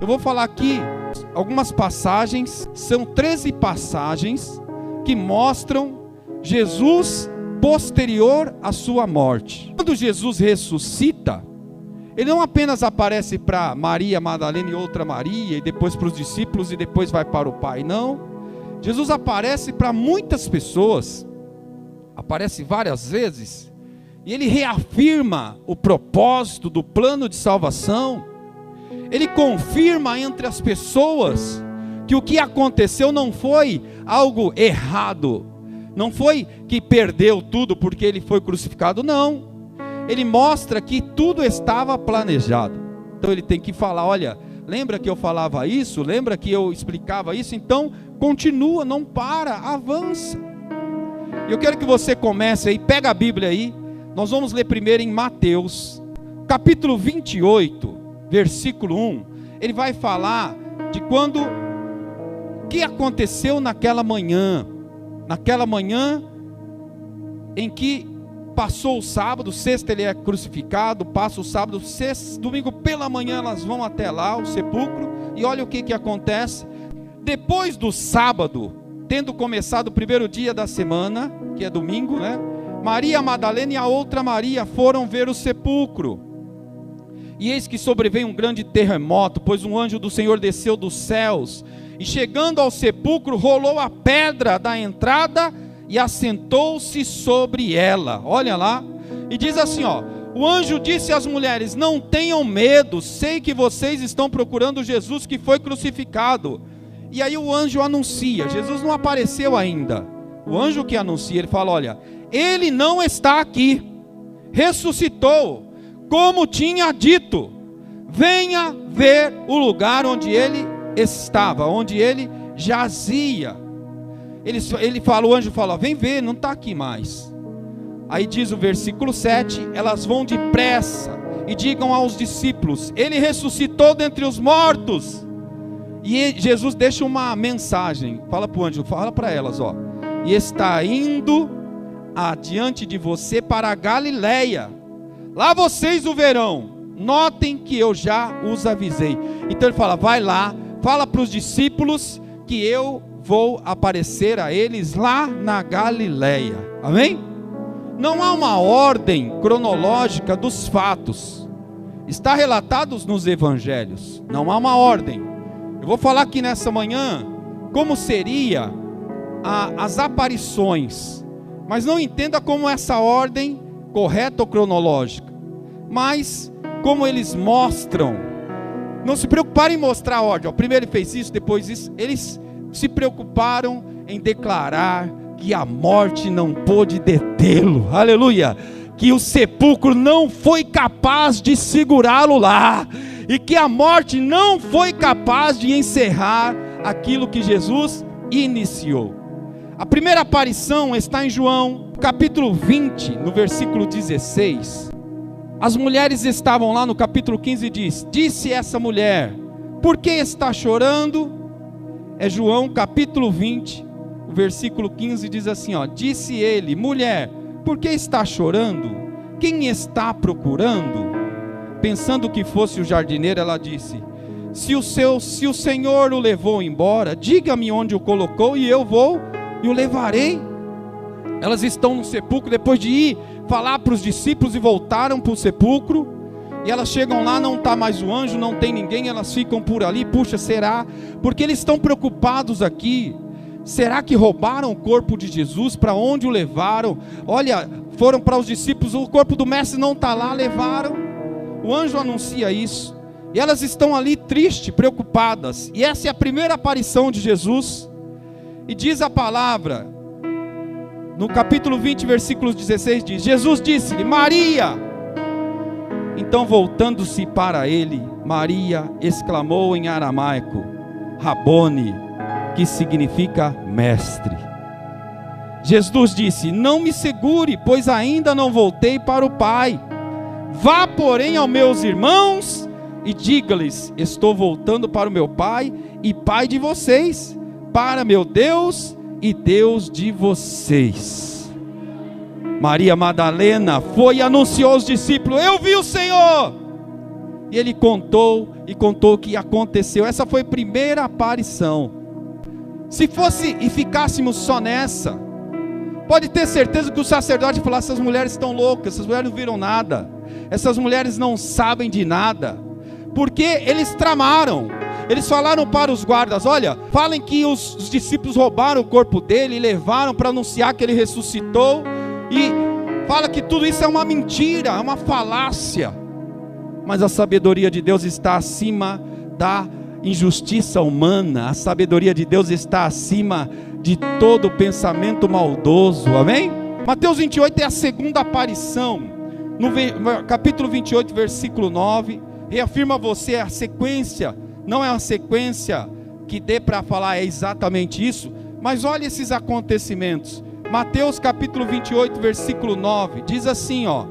Eu vou falar aqui algumas passagens, são 13 passagens que mostram Jesus posterior à sua morte. Quando Jesus ressuscita, ele não apenas aparece para Maria Madalena e outra Maria, e depois para os discípulos, e depois vai para o Pai, não. Jesus aparece para muitas pessoas, aparece várias vezes, e ele reafirma o propósito do plano de salvação. Ele confirma entre as pessoas que o que aconteceu não foi algo errado, não foi que perdeu tudo porque ele foi crucificado, não. Ele mostra que tudo estava planejado. Então ele tem que falar, olha, lembra que eu falava isso? Lembra que eu explicava isso? Então continua, não para, avança. Eu quero que você comece aí, pega a Bíblia aí, nós vamos ler primeiro em Mateus, capítulo 28, versículo 1, ele vai falar de quando, o que aconteceu naquela manhã em que passou o sábado, sexta ele é crucificado, passa o sábado, sexta, domingo pela manhã elas vão até lá, o sepulcro, e olha o que acontece. Depois do sábado, tendo começado o primeiro dia da semana, que é domingo, né? Maria Madalena e a outra Maria foram ver o sepulcro. E eis que sobreveio um grande terremoto, pois um anjo do Senhor desceu dos céus, e chegando ao sepulcro, rolou a pedra da entrada e assentou-se sobre ela. Olha lá, e diz assim, ó: o anjo disse às mulheres: não tenham medo, sei que vocês estão procurando Jesus que foi crucificado. E aí o anjo anuncia, Jesus não apareceu ainda, o anjo que anuncia, ele fala, olha, ele não está aqui, ressuscitou, como tinha dito, venha ver o lugar onde ele estava, onde ele jazia. O anjo fala, vem ver, não está aqui mais. Aí diz o versículo 7, elas vão depressa e digam aos discípulos, ele ressuscitou dentre os mortos. E Jesus deixa uma mensagem, fala para o anjo, fala para elas, ó, e está indo adiante de você para a Galileia, lá vocês o verão, notem que eu já os avisei. Então ele fala, vai lá, fala para os discípulos que eu vou aparecer a eles lá na Galileia, amém? Não há uma ordem cronológica dos fatos, está relatados nos evangelhos, não há uma ordem. Eu vou falar aqui nessa manhã como seria as aparições, mas não entenda como essa ordem correta ou cronológica, mas como eles mostram. Não se preocuparam em mostrar a ordem, ó, primeiro ele fez isso, depois isso. Eles se preocuparam em declarar que a morte não pôde detê-lo, aleluia, que o sepulcro não foi capaz de segurá-lo lá, e que a morte não foi capaz de encerrar aquilo que Jesus iniciou. A primeira aparição está em João, capítulo 20, no versículo 16. As mulheres estavam lá no capítulo 15 e disse essa mulher, por que está chorando? É João capítulo 20, o versículo 15 diz assim, ó, disse ele, mulher, por que está chorando? Quem está procurando? Pensando que fosse o jardineiro, ela disse, se o Senhor o levou embora, diga-me onde o colocou e eu vou e o levarei. Elas estão no sepulcro, depois de ir falar para os discípulos e voltaram para o sepulcro, e elas chegam lá, não está mais o anjo, não tem ninguém, elas ficam por ali, puxa, será? Porque eles estão preocupados aqui, será que roubaram o corpo de Jesus? Para onde o levaram? Olha, foram para os discípulos, o corpo do mestre não está lá, levaram. O anjo anuncia isso, e elas estão ali tristes, preocupadas, e essa é a primeira aparição de Jesus, e diz a palavra, no capítulo 20, versículo 16, diz, Jesus disse-lhe, Maria. Então voltando-se para ele, Maria exclamou em aramaico, Rabone, que significa mestre. Jesus disse, não me segure, pois ainda não voltei para o Pai. Vá, porém, aos meus irmãos e diga-lhes, estou voltando para o meu Pai e Pai de vocês, para meu Deus e Deus de vocês. Maria Madalena foi e anunciou aos discípulos, eu vi o Senhor, E ele contou e contou o que aconteceu. Essa foi a primeira aparição. Se fosse e ficássemos só nessa, pode ter certeza que o sacerdote falasse: essas mulheres estão loucas, essas mulheres não viram nada, essas mulheres não sabem de nada. Porque eles tramaram, eles falaram para os guardas: olha, falem que os discípulos roubaram o corpo dele e levaram para anunciar que ele ressuscitou, e fala que tudo isso é uma mentira, é uma falácia. Mas a sabedoria de Deus está acima da injustiça humana, a sabedoria de Deus está acima de todo pensamento maldoso, amém? Mateus 28 é a segunda aparição, no capítulo 28, versículo 9, reafirma a você a sequência, não é uma sequência que dê para falar é exatamente isso, mas olha esses acontecimentos. Mateus capítulo 28, versículo 9, diz assim, ó: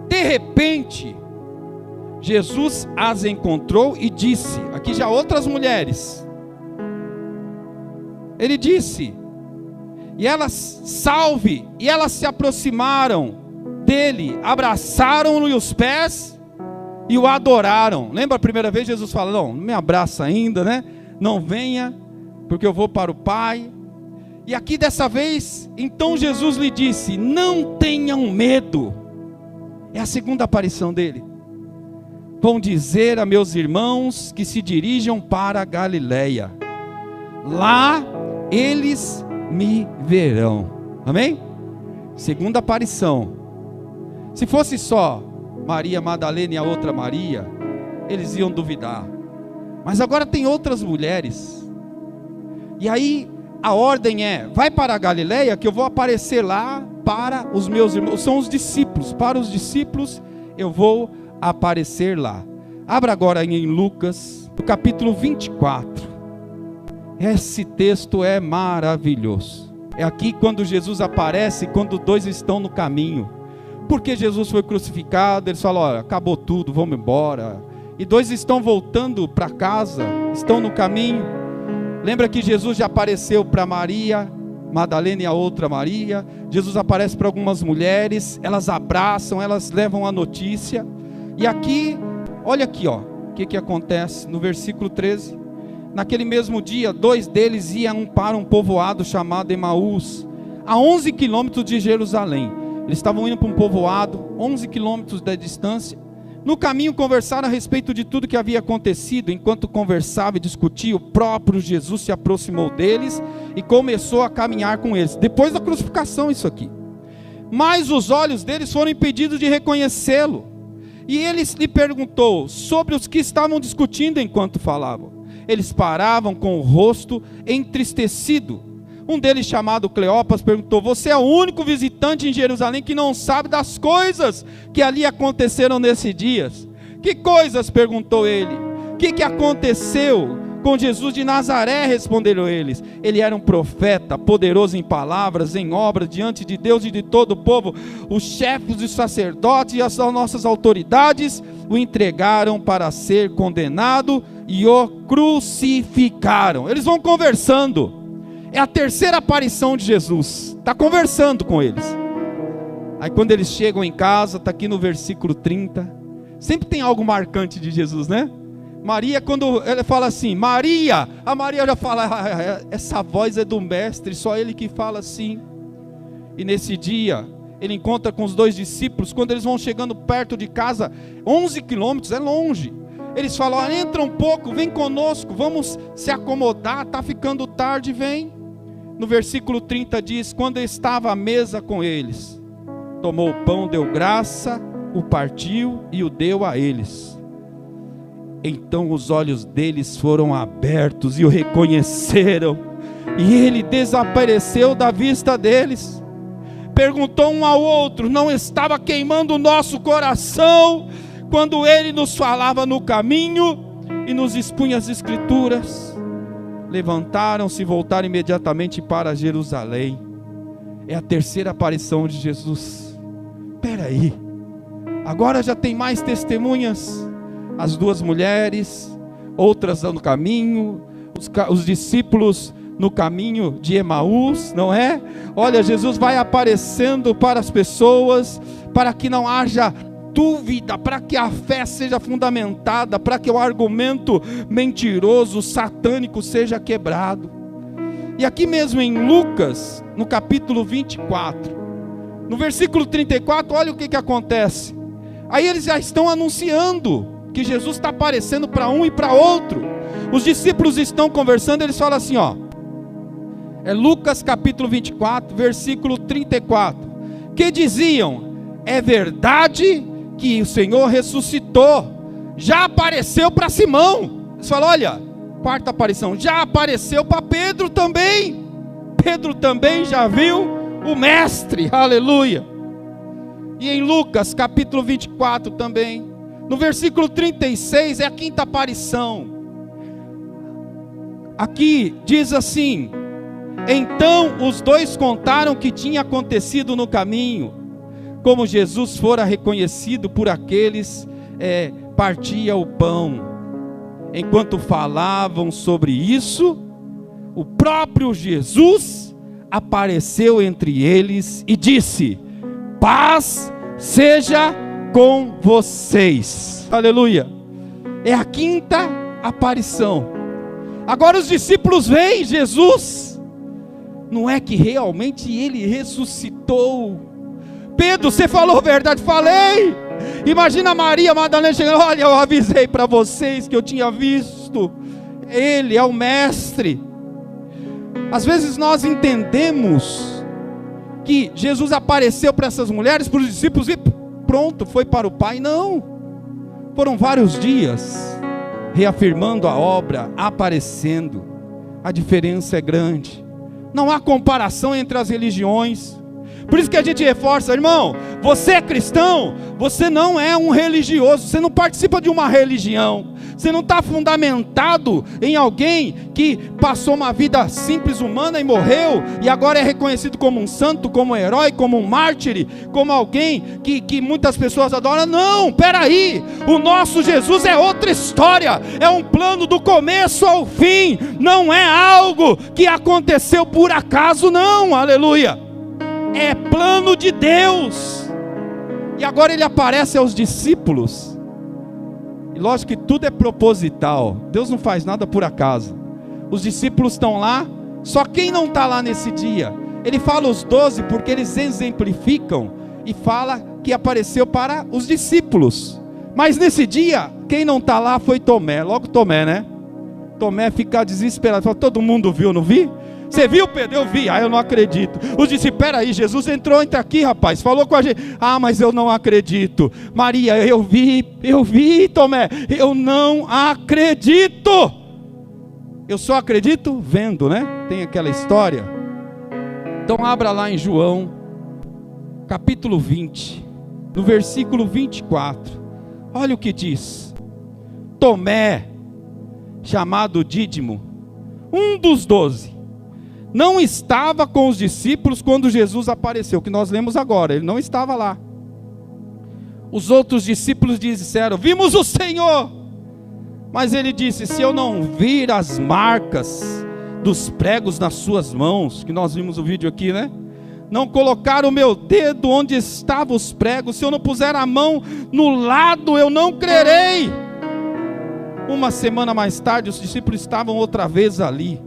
de repente, Jesus as encontrou e disse, aqui já outras mulheres, ele disse, e elas, salve, e elas se aproximaram dele, abraçaram-lhe os pés e o adoraram. Lembra a primeira vez Jesus fala: não me abraça ainda, né? Não venha, porque eu vou para o Pai. E aqui dessa vez, então Jesus lhe disse: não tenham medo. É a segunda aparição dele. Vão dizer a meus irmãos que se dirijam para a Galileia, lá eles me verão. Amém? Segunda aparição. Se fosse só Maria Madalena e a outra Maria, eles iam duvidar. Mas agora tem outras mulheres. E aí a ordem é: vai para a Galileia que eu vou aparecer lá para os meus irmãos. São os discípulos. Para os discípulos eu vou aparecer lá. Abra agora em Lucas, no capítulo 24. Esse texto é maravilhoso. É aqui quando Jesus aparece, quando dois estão no caminho. Porque Jesus foi crucificado, eles falam: olha, acabou tudo, vamos embora. E dois estão voltando para casa, estão no caminho. Lembra que Jesus já apareceu para Maria Madalena e a outra Maria. Jesus aparece para algumas mulheres, elas abraçam, elas levam a notícia. E aqui, olha aqui, ó, o que acontece no versículo 13. Naquele mesmo dia, dois deles iam para um povoado chamado Emaús, a 11 quilômetros de Jerusalém. Eles estavam indo para um povoado, 11 quilômetros da distância. No caminho conversaram a respeito de tudo que havia acontecido. Enquanto conversava e discutia, o próprio Jesus se aproximou deles e começou a caminhar com eles. Depois da crucificação, isso aqui. Mas os olhos deles foram impedidos de reconhecê-lo. E ele lhe perguntou sobre os que estavam discutindo enquanto falavam. Eles paravam com o rosto entristecido. Um deles, chamado Cleopas, perguntou: você é o único visitante em Jerusalém que não sabe das coisas que ali aconteceram nesses dias? Que coisas? Perguntou ele. O que aconteceu com Jesus de Nazaré? Responderam eles. Ele era um profeta, poderoso em palavras, em obras, diante de Deus e de todo o povo. Os chefes dos sacerdotes e as nossas autoridades o entregaram para ser condenado e o crucificaram. Eles vão conversando. É a terceira aparição de Jesus. Está conversando com eles. Aí quando eles chegam em casa, está aqui no versículo 30. Sempre tem algo marcante de Jesus, né? Maria, quando ele fala assim, Maria, a Maria já fala: essa voz é do mestre, só ele que fala assim. E nesse dia, ele encontra com os dois discípulos. Quando eles vão chegando perto de casa, 11 quilômetros, é longe. Eles falam: entra um pouco, vem conosco, vamos se acomodar, está ficando tarde, vem. No versículo 30 diz: quando estava à mesa com eles, tomou o pão, deu graça, o partiu e o deu a eles. Então os olhos deles foram abertos e o reconheceram, e ele desapareceu da vista deles. Perguntou um ao outro: não estava queimando o nosso coração quando ele nos falava no caminho e nos expunha as escrituras? Levantaram-se e voltaram imediatamente para Jerusalém. É a terceira aparição de Jesus. Espera aí, agora já tem mais testemunhas. As duas mulheres, outras no caminho, os discípulos no caminho de Emaús, não é? Olha, Jesus vai aparecendo para as pessoas, para que não haja dúvida, para que a fé seja fundamentada, para que o argumento mentiroso, satânico seja quebrado. E aqui mesmo em Lucas, no capítulo 24, no versículo 34, olha o que acontece. Aí eles já estão anunciando que Jesus está aparecendo para um e para outro. Os discípulos estão conversando, eles falam assim, ó. É Lucas capítulo 24, versículo 34. Que diziam: é verdade que o Senhor ressuscitou, já apareceu para Simão. Eles falam, olha, quarta aparição, já apareceu para Pedro também. Pedro também já viu o mestre, aleluia. E em Lucas capítulo 24 também, no versículo 36, é a quinta aparição. Aqui diz assim: então os dois contaram o que tinha acontecido no caminho, como Jesus fora reconhecido por aqueles, partia o pão. Enquanto falavam sobre isso, o próprio Jesus apareceu entre eles e disse: paz seja com vocês. Aleluia. É a quinta aparição. Agora os discípulos veem Jesus. Não é que realmente ele ressuscitou. Pedro, você falou a verdade? Falei. Imagina Maria Madalena chegando: olha, eu avisei para vocês que eu tinha visto. Ele é o mestre. Às vezes nós entendemos que Jesus apareceu para essas mulheres, para os discípulos, e pronto, foi para o Pai. Não, foram vários dias reafirmando a obra, aparecendo. A diferença é grande. Não há comparação entre as religiões. Por isso que a gente reforça, irmão, você é cristão, você não é um religioso, você não participa de uma religião, você não está fundamentado em alguém que passou uma vida simples, humana e morreu, e agora é reconhecido como um santo, como um herói, como um mártir, como alguém que muitas pessoas adoram. Não, peraí, o nosso Jesus é outra história, é um plano do começo ao fim, não é algo que aconteceu por acaso, não, aleluia. É plano de Deus. E agora ele aparece aos discípulos. E lógico que tudo é proposital. Deus não faz nada por acaso. Os discípulos estão lá. Só quem não está lá nesse dia? Ele fala os 12 porque eles exemplificam. E fala que apareceu para os discípulos. Mas nesse dia, quem não está lá foi Tomé. Logo Tomé, né? Tomé fica desesperado. Fala: todo mundo viu, não vi? Você viu, Pedro? Eu vi. Ah, eu não acredito. Os discípulos: peraí, Jesus entrou, entra aqui, rapaz, falou com a gente. Ah, mas eu não acredito. Maria: eu vi, Tomé, eu não acredito. Eu só acredito vendo, né? Tem aquela história. Então abra lá em João, capítulo 20, no versículo 24. Olha o que diz. Tomé, chamado Dídimo, um dos 12, não estava com os discípulos quando Jesus apareceu, que nós lemos agora, ele não estava lá. Os outros discípulos disseram: vimos o Senhor. Mas ele disse: se eu não vir as marcas dos pregos nas suas mãos, que nós vimos o vídeo aqui, né? Não colocar o meu dedo onde estavam os pregos, se eu não puser a mão no lado, eu não crerei. Uma semana mais tarde, os discípulos estavam outra vez ali.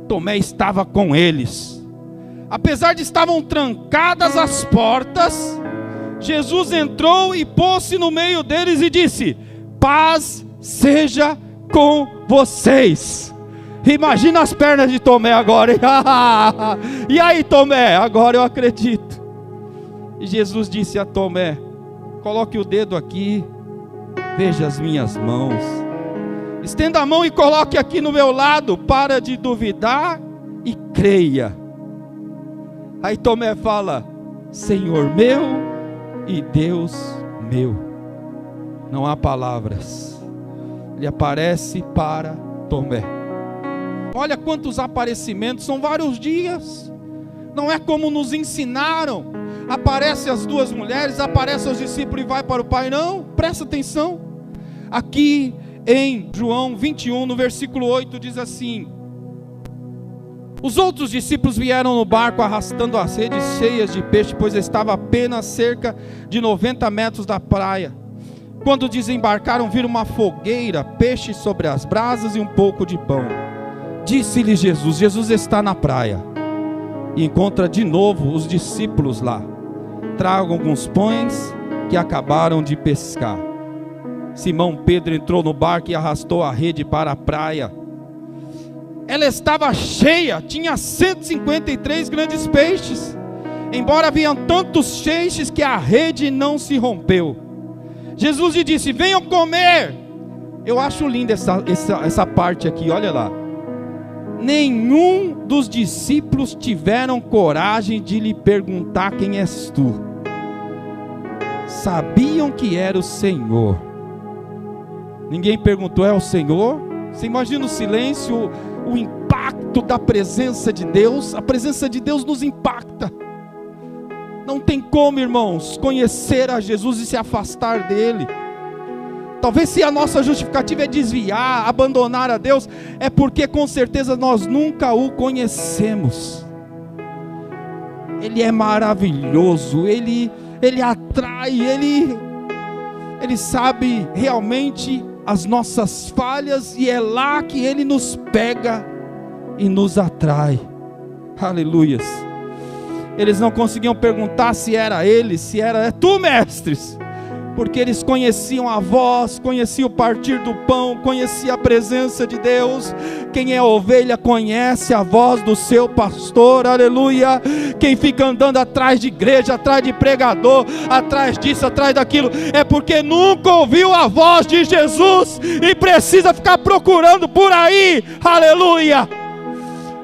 Tomé estava com eles. Apesar de estavam trancadas as portas, Jesus entrou e pôs-se no meio deles e disse: paz seja com vocês. Imagina as pernas de Tomé agora. E aí, Tomé? Agora eu acredito. E Jesus disse a Tomé: coloque o dedo aqui, veja as minhas mãos. Estenda a mão e coloque aqui no meu lado. Para de duvidar e creia. Aí Tomé fala: Senhor meu e Deus meu. Não há palavras. Ele aparece para Tomé. Olha quantos aparecimentos, são vários dias. Não é como nos ensinaram. Aparece as duas mulheres, aparece os discípulos e vai para o Pai. Não, presta atenção. Aqui em João 21, no versículo 8, diz assim: Os outros discípulos vieram no barco arrastando as redes cheias de peixe, pois estava apenas cerca de 90 metros da praia. Quando desembarcaram, viram uma fogueira, peixe sobre as brasas e um pouco de pão. Disse-lhes Jesus: Jesus está na praia, e encontra de novo os discípulos lá. Tragam alguns pães que acabaram de pescar. Simão Pedro entrou no barco e arrastou a rede para a praia. Ela estava cheia, tinha 153 grandes peixes, embora haviam tantos peixes que a rede não se rompeu. Jesus lhe disse: venham comer. Eu acho linda essa parte aqui, olha lá. Nenhum dos discípulos tiveram coragem de lhe perguntar: quem és tu? Sabiam que era o Senhor. Ninguém perguntou: é o Senhor? Você imagina o silêncio, o impacto da presença de Deus. A presença de Deus nos impacta. Não tem como, irmãos, conhecer a Jesus e se afastar dele. Talvez se a nossa justificativa é desviar, abandonar a Deus, é porque com certeza nós nunca o conhecemos. Ele é maravilhoso, Ele atrai, Ele sabe realmente as nossas falhas, e é lá que Ele nos pega e nos atrai. Aleluias. Eles não conseguiam perguntar se era Ele, se era: é tu, mestres? Porque eles conheciam a voz, conheciam o partir do pão, conheciam a presença de Deus. Quem é ovelha conhece a voz do seu pastor, aleluia. Quem fica andando atrás de igreja, atrás de pregador, atrás disso, atrás daquilo, é porque nunca ouviu a voz de Jesus e precisa ficar procurando por aí, aleluia.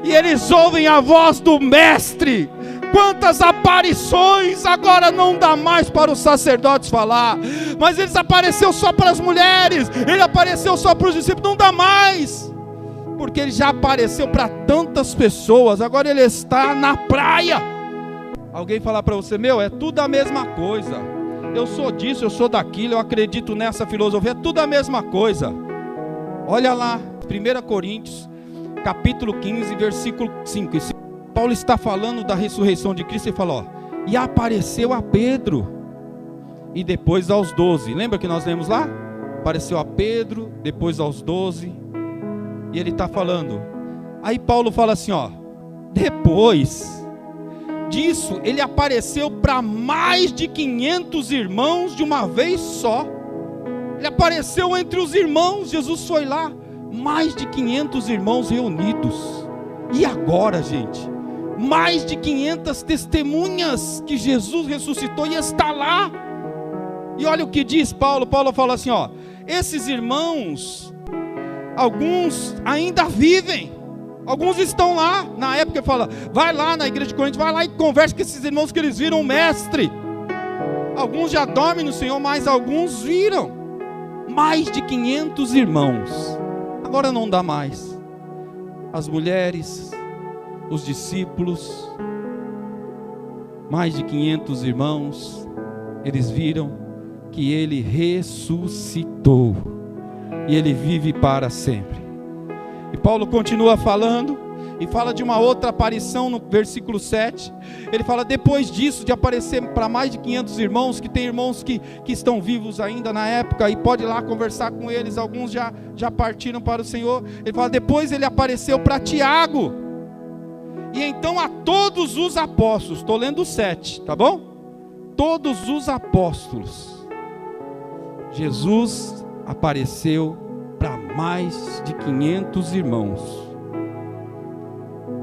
E eles ouvem a voz do mestre. Quantas aparições! Agora não dá mais para os sacerdotes falar, mas ele apareceu só para as mulheres, ele apareceu só para os discípulos. Não dá mais, porque ele já apareceu para tantas pessoas. Agora ele está na praia. Alguém falar para você: meu, é tudo a mesma coisa, eu sou disso, eu sou daquilo, eu acredito nessa filosofia, é tudo a mesma coisa. Olha lá, 1 Coríntios capítulo 15, versículo 5. Paulo está falando da ressurreição de Cristo e fala: ó, e apareceu a Pedro e depois aos 12. Lembra que nós lemos lá? Apareceu a Pedro, depois aos 12. E ele está falando. Aí Paulo fala assim, ó: depois disso ele apareceu para mais de 500 irmãos de uma vez só. Ele apareceu entre os irmãos. Jesus foi lá, mais de 500 irmãos reunidos. E agora, gente, mais de 500 testemunhas que Jesus ressuscitou e está lá. E olha o que diz Paulo. Paulo fala assim, ó: esses irmãos, alguns ainda vivem, alguns estão lá. Na época ele fala: vai lá na igreja de Corinto, vai lá e conversa com esses irmãos que eles viram o mestre. Alguns já dormem no Senhor, mas alguns viram. Mais de 500 irmãos. Agora não dá mais. As mulheres, os discípulos, mais de 500 irmãos, eles viram que ele ressuscitou e ele vive para sempre. E Paulo continua falando e fala de uma outra aparição no versículo 7. Ele fala: depois disso, de aparecer para mais de 500 irmãos, que tem irmãos que estão vivos ainda na época, e pode ir lá conversar com eles, alguns já partiram para o Senhor. Ele fala: depois ele apareceu para Tiago, e então a todos os apóstolos. Estou lendo o 7, tá bom? Todos os apóstolos. Jesus apareceu para mais de 500 irmãos.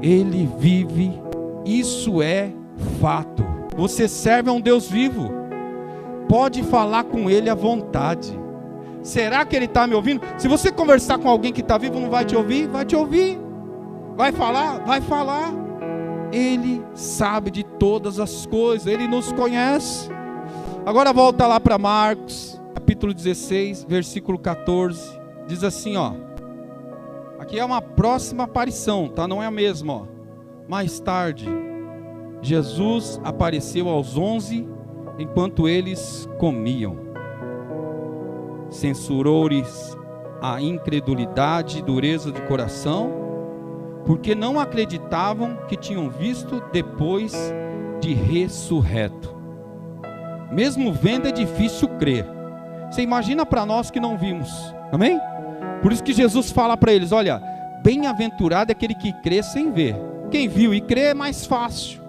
Ele vive, isso é fato. Você serve a um Deus vivo, pode falar com Ele à vontade. Será que Ele está me ouvindo? Se você conversar com alguém que está vivo, não vai te ouvir? Vai te ouvir. Vai falar? Vai falar. Ele sabe de todas as coisas, Ele nos conhece. Agora volta lá para Marcos, capítulo 16, versículo 14. Diz assim, ó. Aqui é uma próxima aparição, tá? Não é a mesma, ó. Mais tarde, Jesus apareceu aos 11 enquanto eles comiam. Censurou-lhes a incredulidade e dureza de coração, porque não acreditavam que tinham visto depois de ressurreto. Mesmo vendo é difícil crer. Você imagina para nós que não vimos, amém? Por isso que Jesus fala para eles, olha, bem-aventurado é aquele que crê sem ver. Quem viu e crê é mais fácil,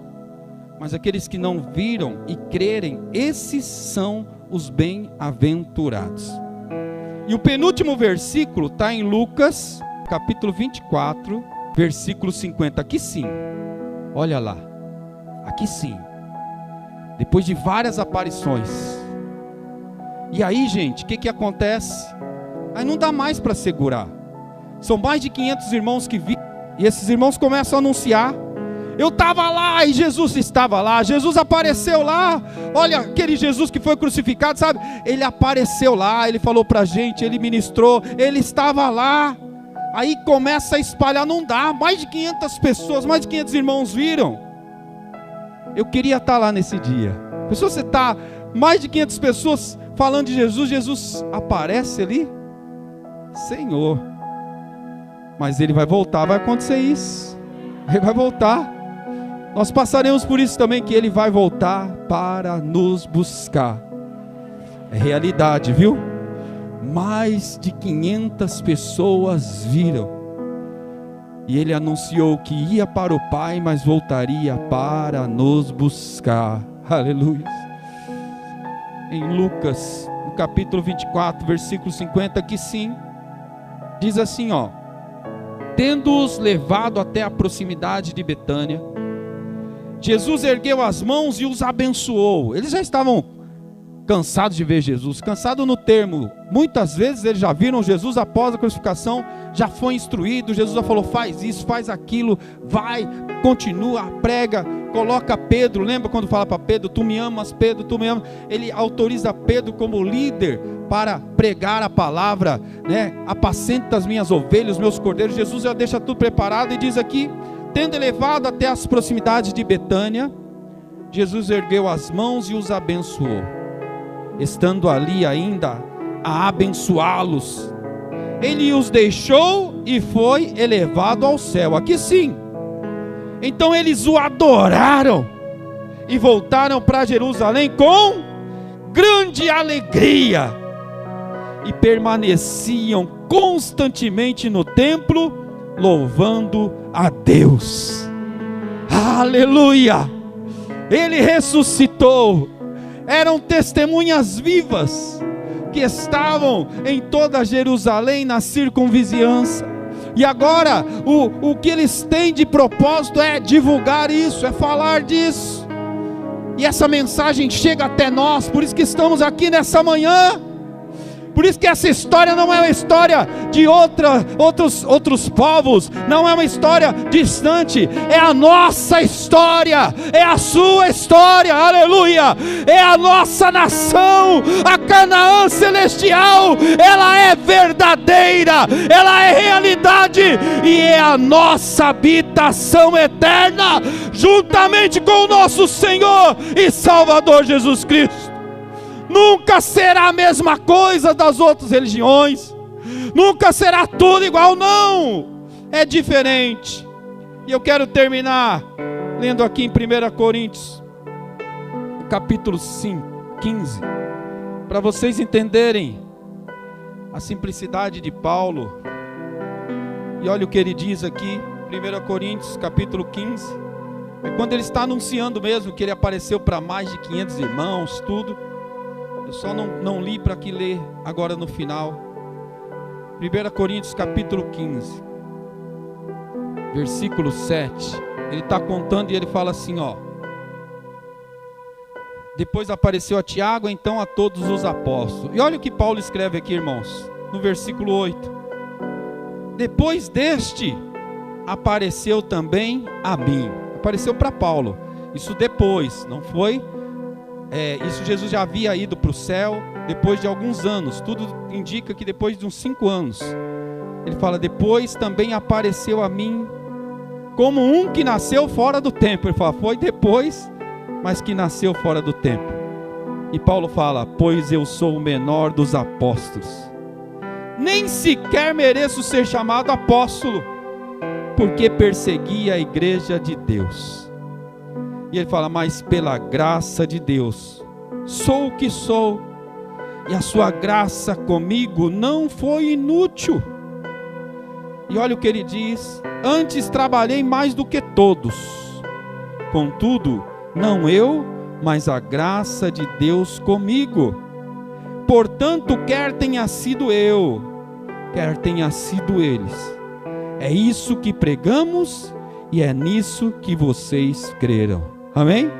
mas aqueles que não viram e crerem, esses são os bem-aventurados. E o penúltimo versículo está em Lucas, capítulo 24, versículo 50, aqui sim, olha lá, aqui sim, depois de várias aparições, e aí gente, o que acontece? Aí não dá mais para segurar, são mais de 500 irmãos que viram, e esses irmãos começam a anunciar, eu estava lá e Jesus estava lá, Jesus apareceu lá, olha aquele Jesus que foi crucificado, sabe, ele apareceu lá, ele falou para a gente, ele ministrou, ele estava lá. Aí começa a espalhar, não dá, mais de 500 pessoas, mais de 500 irmãos viram. Eu queria estar lá nesse dia. Pessoal, você está, mais de 500 pessoas falando de Jesus, Jesus aparece ali, Senhor, mas ele vai voltar, vai acontecer isso, ele vai voltar, nós passaremos por isso também, que ele vai voltar para nos buscar, é realidade, viu? Mais de 500 pessoas viram, e ele anunciou que ia para o Pai, mas voltaria para nos buscar, aleluia. Em Lucas, no capítulo 24, versículo 50, que sim, diz assim, ó, tendo-os levado até a proximidade de Betânia, Jesus ergueu as mãos e os abençoou. Eles já estavam cansados de ver Jesus, cansado no termo, muitas vezes eles já viram Jesus após a crucificação, já foi instruído, Jesus já falou, faz isso, faz aquilo, vai, continua, prega, coloca Pedro, lembra quando fala para Pedro, tu me amas Pedro, tu me amas, ele autoriza Pedro como líder, para pregar a palavra, né? Apacenta as minhas ovelhas, os meus cordeiros, Jesus já deixa tudo preparado, e diz aqui, tendo elevado até as proximidades de Betânia, Jesus ergueu as mãos e os abençoou. Estando ali ainda a abençoá-los, ele os deixou e foi elevado ao céu, aqui sim. Então eles o adoraram e voltaram para Jerusalém com grande alegria, e permaneciam constantemente no templo, louvando a Deus. Aleluia! Ele ressuscitou. Eram testemunhas vivas que estavam em toda Jerusalém, na circunvizinhança. E agora o que eles têm de propósito é divulgar isso, é falar disso. E essa mensagem chega até nós, por isso que estamos aqui nessa manhã. Por isso que essa história não é uma história de outros povos, não é uma história distante, é a nossa história, é a sua história, aleluia, é a nossa nação, a Canaã celestial, ela é verdadeira, ela é realidade, e é a nossa habitação eterna, juntamente com o nosso Senhor e Salvador Jesus Cristo. Nunca será a mesma coisa das outras religiões, nunca será tudo igual, não, é diferente. E eu quero terminar lendo aqui em 1 Coríntios, capítulo 15, para vocês entenderem a simplicidade de Paulo. E olha o que ele diz aqui, 1 Coríntios, capítulo 15, é quando ele está anunciando mesmo que ele apareceu para mais de 500 irmãos, tudo. Eu só não li para que ler agora no final. 1 Coríntios capítulo 15, versículo 7. Ele está contando e ele fala assim, ó. Depois apareceu a Tiago, então a todos os apóstolos. E olha o que Paulo escreve aqui, irmãos, no versículo 8. Depois deste, apareceu também a mim. Apareceu para Paulo. Isso depois, não foi... isso Jesus já havia ido para o céu depois de alguns anos, tudo indica que depois de uns 5 anos, ele fala, depois também apareceu a mim, como um que nasceu fora do tempo. Ele fala, foi depois, mas que nasceu fora do tempo. E Paulo fala, pois eu sou o menor dos apóstolos, nem sequer mereço ser chamado apóstolo, porque perseguia a igreja de Deus. E ele fala: mas pela graça de Deus, sou o que sou, e a sua graça comigo não foi inútil. E olha o que ele diz: antes trabalhei mais do que todos, contudo, não eu, mas a graça de Deus comigo. Portanto, quer tenha sido eu, quer tenha sido eles, é isso que pregamos e é nisso que vocês creram. Amém?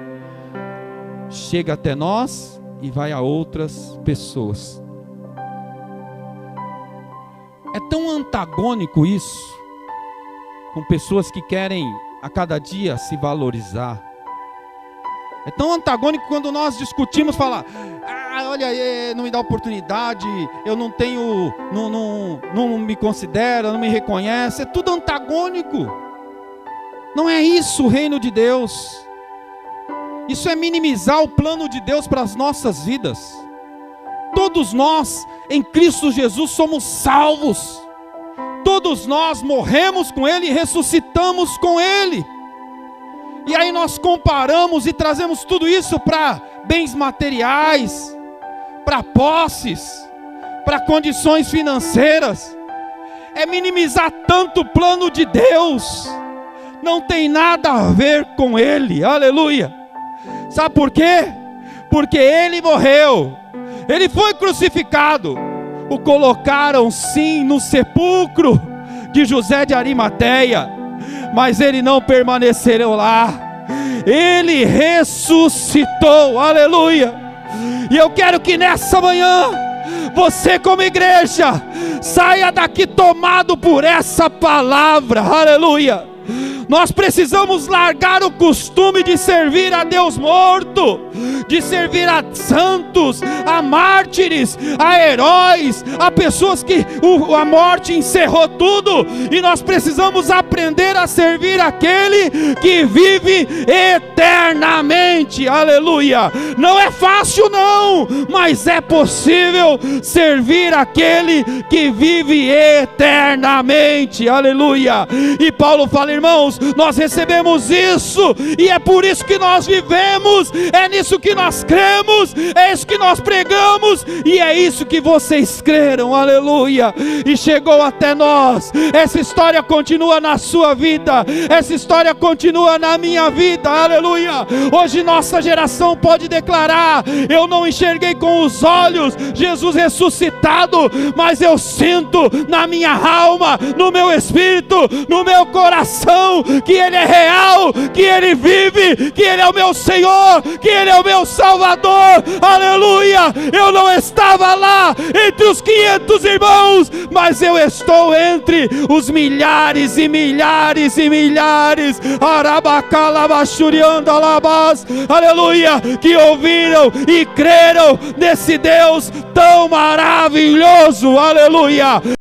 Chega até nós e vai a outras pessoas. É tão antagônico isso, com pessoas que querem a cada dia se valorizar. É tão antagônico quando nós discutimos, falar: olha, não me dá oportunidade, eu não tenho, não me considera, não me reconhece. É tudo antagônico. Não é isso o reino de Deus. Isso é minimizar o plano de Deus para as nossas vidas. Todos nós em Cristo Jesus somos salvos. Todos nós morremos com Ele e ressuscitamos com Ele. E aí nós comparamos e trazemos tudo isso para bens materiais, para posses, para condições financeiras. É minimizar tanto o plano de Deus. Não tem nada a ver com Ele. Aleluia. Sabe por quê? Porque Ele morreu, Ele foi crucificado. O colocaram sim no sepulcro de José de Arimateia, mas Ele não permaneceu lá. Ele ressuscitou. Aleluia. E eu quero que nessa manhã você, como igreja, saia daqui tomado por essa palavra. Aleluia. Nós precisamos largar o costume de servir a Deus morto, de servir a santos, a mártires, a heróis, a pessoas que a morte encerrou tudo. E nós precisamos aprender a servir aquele que vive eternamente. Aleluia. Não é fácil não, mas é possível servir aquele que vive eternamente. Aleluia. E Paulo fala: irmãos, nós recebemos isso, e é por isso que nós vivemos, é nisso que nós cremos, é isso que nós pregamos, e é isso que vocês creram. Aleluia. E chegou até nós. Essa história continua na sua vida, essa história continua na minha vida. Aleluia. Hoje nossa geração pode declarar: eu não enxerguei com os olhos Jesus ressuscitado, mas eu sinto na minha alma, no meu espírito, no meu coração, que Ele é real, que Ele vive, que Ele é o meu Senhor, que Ele é o meu Salvador. Aleluia. Eu não estava lá entre os 500 irmãos, mas eu estou entre os milhares e milhares e milhares, aleluia, que ouviram e creram nesse Deus tão maravilhoso. Aleluia.